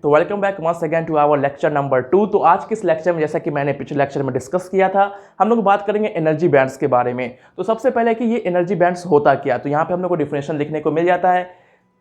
तो welcome back once again to our lecture number 2। तो आज के इस लेक्चर में, जैसा कि मैंने पिछले लेक्चर में डिस्कस किया था, हम लोग बात करेंगे एनर्जी बैंड्स के बारे में। तो सबसे पहले कि ये एनर्जी बैंड्स होता क्या, तो यहाँ पे हम लोग को डिफिनेशन लिखने को मिल जाता है।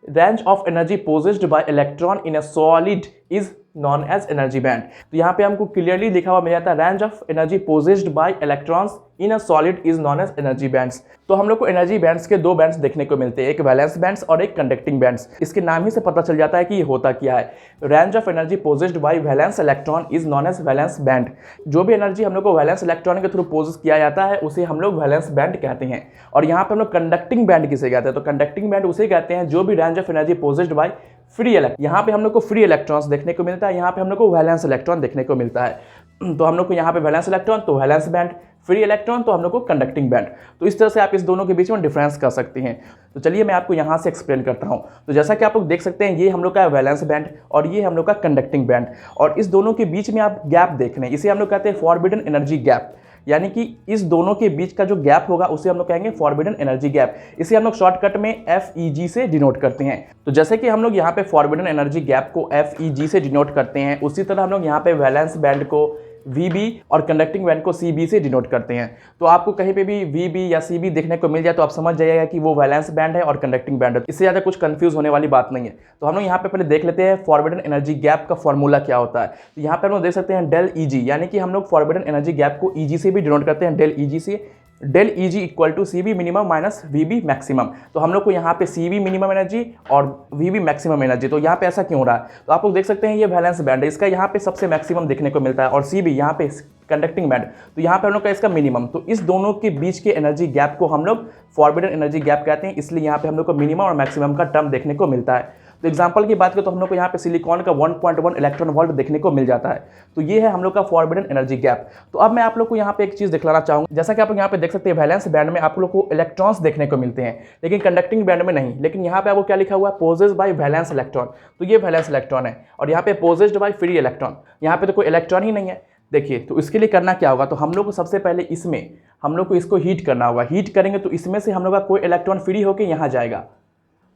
Range of energy possessed by electron in a solid is known as energy band. तो यहाँ पे हमको क्लियरली लिखा हुआ मिल जाता है, range of energy possessed by electrons in a solid is known as energy bands. तो हम लोग को एनर्जी बैंड्स के दो बैंड्स देखने को मिलते हैं, एक वैलेंस बैंड्स और एक कंडक्टिंग बैंड्स। इसके नाम ही से पता चल जाता है कि ये होता क्या है। Range of energy possessed by valence electron is known as valence band. जो भी एनर्जी हम लोग को वैलेंस इलेक्ट्रॉन के थ्रू पोजेस किया जाता है उसे हम लोग वैलेंस बैंड कहते हैं। और यहाँ पे हम लोग कंडक्टिंग बैंड किसे कहते हैं, तो कंडक्टिंग बैंड उसे कहते हैं जो भी range of energy possessed by free electron. यहाँ पे हम लोग को फ्री इलेक्ट्रॉन्स देखने को मिलता है, यहाँ पे हम लोग को वैलेंस इलेक्ट्रॉन देखने को मिलता है। तो हम लोग को यहाँ पे वैलेंस इलेक्ट्रॉन तो वैलेंस बैंड, फ्री इलेक्ट्रॉन तो हम लोग को कंडक्टिंग बैंड। तो इस तरह से आप इस दोनों के बीच में डिफरेंस कर सकते हैं। तो चलिए मैं आपको यहाँ से एक्सप्लेन करता हूँ। तो जैसा कि आप लोग देख सकते हैं, ये हम लोग का वैलेंस बैंड और ये हम लोग का कंडक्टिंग बैंड, और इस दोनों के बीच में आप गैप देख रहे हैं, इसे हम लोग कहते हैं फॉरबिडन एनर्जी गैप। यानी कि इस दोनों के बीच का जो गैप होगा उसे हम लोग कहेंगे फॉरबिडन एनर्जी गैप। इसे हम लोग शॉर्टकट में FEG से डिनोट करते हैं। तो जैसे कि हम लोग यहाँ पे फॉरबिडन एनर्जी गैप को FEG से डिनोट करते हैं, उसी तरह हम लोग यहाँ पे वैलेंस बैंड को VB और कंडक्टिंग बैंड को CB से डिनोट करते हैं। तो आपको कहीं पे भी VB या CB देखने को मिल जाए तो आप समझ जाइएगा कि वो वैलेंस बैंड है और कंडक्टिंग बैंड है। इससे ज़्यादा कुछ कंफ्यूज होने वाली बात नहीं है। तो हम लोग यहाँ पे पहले देख लेते हैं फॉरबिडन एनर्जी गैप का फॉर्मूला क्या होता है। तो यहाँ पे हम लोग देख सकते हैं डेल EG, यानी कि हम लोग फॉरबिडन एनर्जी गैप को EG से भी डिनोट करते हैं, डेल EG से। Del EG equal to CB minimum minus VB maximum. तो हम लोग को यहाँ पे CB मिनिमम एनर्जी और VB मैक्सिमम एनर्जी। तो यहाँ पे ऐसा क्यों हो रहा है, तो आप लोग देख सकते हैं ये वैलेंस बैंड है, इसका यहाँ पे सबसे मैक्सिमम देखने को मिलता है, और CB यहाँ पे कंडक्टिंग बैंड, तो यहाँ पे हम लोग का इसका मिनिमम। तो इस दोनों के बीच के एनर्जी गैप को हम लोग फॉरबिडन एनर्जी गैप कहते हैं, इसलिए यहाँ पे हम लोग को मिनिमम और मैक्सिमम का टर्म देखने को मिलता है। तो एग्जांपल की बात करें तो हम लोग को यहाँ पे सिलिकॉन का 1.1 इलेक्ट्रॉन वोल्ट देखने को मिल जाता है। तो ये है हम लोग का फॉरबिडन एनर्जी गैप। तो अब मैं आप लोग को यहाँ पे एक चीज़ दिखलाना चाहूँगा। जैसा कि आप लोग यहाँ पे देख सकते हैं, वैलेंस बैंड में आप लोग को इलेक्ट्रॉन्स देखने को मिलते हैं, लेकिन कंडक्टिंग बैंड में नहीं। लेकिन यहाँ पे आपको क्या लिखा हुआ है, पोजेस्ड बाय वैलेंस इलेक्ट्रॉन। तो ये वैलेंस इलेक्ट्रॉन है, और यहाँ पे पोजेस्ड बाय फ्री इलेक्ट्रॉन, यहाँ पे तो कोई इलेक्ट्रॉन ही नहीं है। देखिए, तो इसके लिए करना क्या होगा, तो हम लोग को सबसे पहले इसमें हम लोग को इसको हीट करना होगा। हीट करेंगे तो इसमें से हम लोग का कोई इलेक्ट्रॉन फ्री होकर यहाँ जाएगा,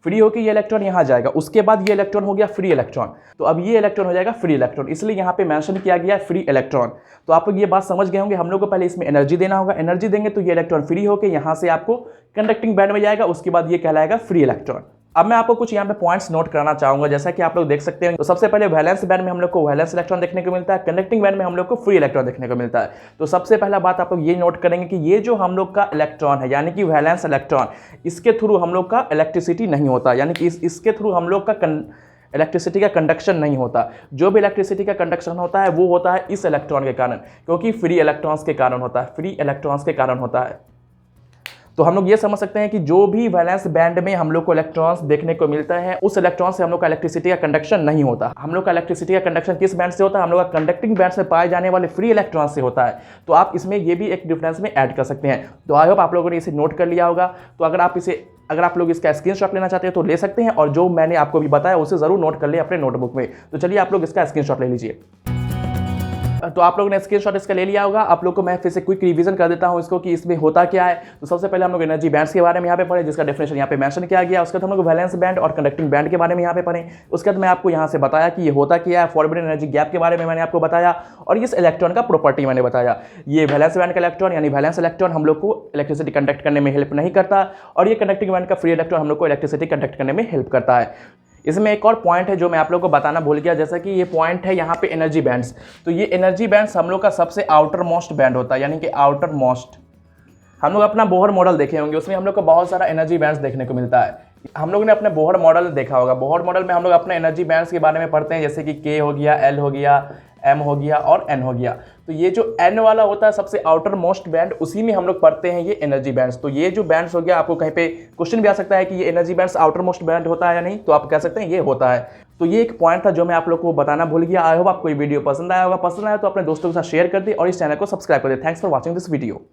फ्री होकर ये इलेक्ट्रॉन यहाँ जाएगा। उसके बाद ये इलेक्ट्रॉन हो गया फ्री इलेक्ट्रॉन, तो अब ये इलेक्ट्रॉन हो जाएगा फ्री इलेक्ट्रॉन, इसलिए यहाँ पे मेंशन किया गया फ्री इलेक्ट्रॉन। तो आप लोग ये बात समझ गए होंगे। हम लोग को पहले इसमें एनर्जी देना होगा, एनर्जी देंगे तो ये इलेक्ट्रॉन फ्री होकर यहाँ से आपको कंडक्टिंग बैंड में जाएगा, उसके बाद ये कहलाएगा फ्री इलेक्ट्रॉन। अब मैं आपको कुछ यहाँ पे पॉइंट्स नोट कराना चाहूंगा। जैसा कि आप लोग देख सकते हैं, तो सबसे पहले वैलेंस बैंड में हम लोग को वैलेंस इलेक्ट्रॉन देखने को मिलता है, कंडक्टिंग बैंड में हम लोग को फ्री इलेक्ट्रॉन देखने को मिलता है। तो सबसे पहला बात आप लोग ये नोट करेंगे कि ये जो हम लोग का इलेक्ट्रॉन है, यानी कि वैलेंस इलेक्ट्रॉन, इसके थ्रू हम लोग का इलेक्ट्रिसिटी नहीं होता, यानी कि इसके थ्रू हम लोग का इलेक्ट्रिसिटी का कंडक्शन नहीं होता। जो भी इलेक्ट्रिसिटी का कंडक्शन होता है वो होता है इस इलेक्ट्रॉन के कारण, क्योंकि फ्री इलेक्ट्रॉन्स के कारण होता है, फ्री इलेक्ट्रॉन्स के कारण होता है। तो हम लोग ये समझ सकते हैं कि जो भी वैलेंस बैंड में हम लोग को इलेक्ट्रॉन्स देखने को मिलता है, उस इलेक्ट्रॉन से हम लोग का इलेक्ट्रिसिटी का कंडक्शन नहीं होता। हम लोग का इलेक्ट्रिसिटी का कंडक्शन किस बैंड से होता है, हम लोग का कंडक्टिंग बैंड से पाए जाने वाले फ्री इलेक्ट्रॉन से होता है। तो आप इसमें ये भी एक डिफरेंस में ऐड कर सकते हैं। तो आई होप आप लोगों ने इसे नोट कर लिया होगा। तो अगर आप लोग इसका स्क्रीनशॉट लेना चाहते हैं तो ले सकते हैं, और जो मैंने आपको भी बताया उसे जरूर नोट कर ले अपने नोटबुक में। तो चलिए आप लोग इसका स्क्रीनशॉट ले लीजिए। तो आप लोगों ने स्क्रीनशॉट इसका ले लिया होगा। आप लोग को मैं फिर से क्विक रिवीजन कर देता हूं इसको कि इसमें होता क्या है। तो सबसे पहले हम लोग एनर्जी बैंड्स के बारे में यहाँ पे पढ़े, जिसका डेफिनेशन यहाँ पे मेंशन किया गया। उसके बाद हम लोग वैलेंस बैंड और कंडक्टिंग बैंड के बारे में यहाँ पे पढ़े। उसके बाद मैं आपको यहाँ से बताया कि ये होता क्या है, फॉरबिडन एनर्जी गैप के बारे में मैंने आपको बताया, और इस इलेक्ट्रॉन का प्रॉपर्टी मैंने बताया। ये वैलेंस बैंड का इलेक्ट्रॉन यानी वैलेंस इलेक्ट्रॉन हम लोग को इलेक्ट्रिसिटी कंडक्ट करने में हेल्प नहीं करता, और ये कंडक्टिंग बैंड का फ्री इलेक्ट्रॉन हम लोग को इलेक्ट्रिसिटी कंडक्ट करने में हेल्प करता है। इसमें एक और पॉइंट है जो मैं आप लोगों को बताना भूल गया, जैसा कि ये पॉइंट है यहाँ पे एनर्जी बैंड्स। तो ये एनर्जी बैंड्स हम लोग का सबसे आउटर मोस्ट बैंड होता है, यानी कि आउटर मोस्ट। हम लोग अपना बोहर मॉडल देखे होंगे, उसमें हम लोग को बहुत सारा एनर्जी बैंड्स देखने को मिलता है। हम लोग ने अपने बोहर मॉडल देखा होगा। बोहर मॉडल में हम लोग अपने एनर्जी बैंड्स के बारे में पढ़ते हैं, जैसे कि K हो गया, L हो गया, M हो गया और N हो गया। तो ये जो N वाला होता है सबसे आउटर मोस्ट बैंड, उसी में हम लोग पढ़ते हैं ये एनर्जी बैंड्स। तो ये जो बैंड्स हो गया, आपको कहीं पे क्वेश्चन भी आ सकता है कि ये energy bands outer most band होता है या नहीं, तो आप कह सकते हैं ये होता है। तो ये एक पॉइंट था जो मैं आप लोग को बताना भूल गया। आई होप आपको ये वीडियो पसंद आया होगा। पसंद आया तो अपने दोस्तों के साथ शेयर कर दे और इस चैनल को सब्सक्राइब कर दे। Thanks for watching this video.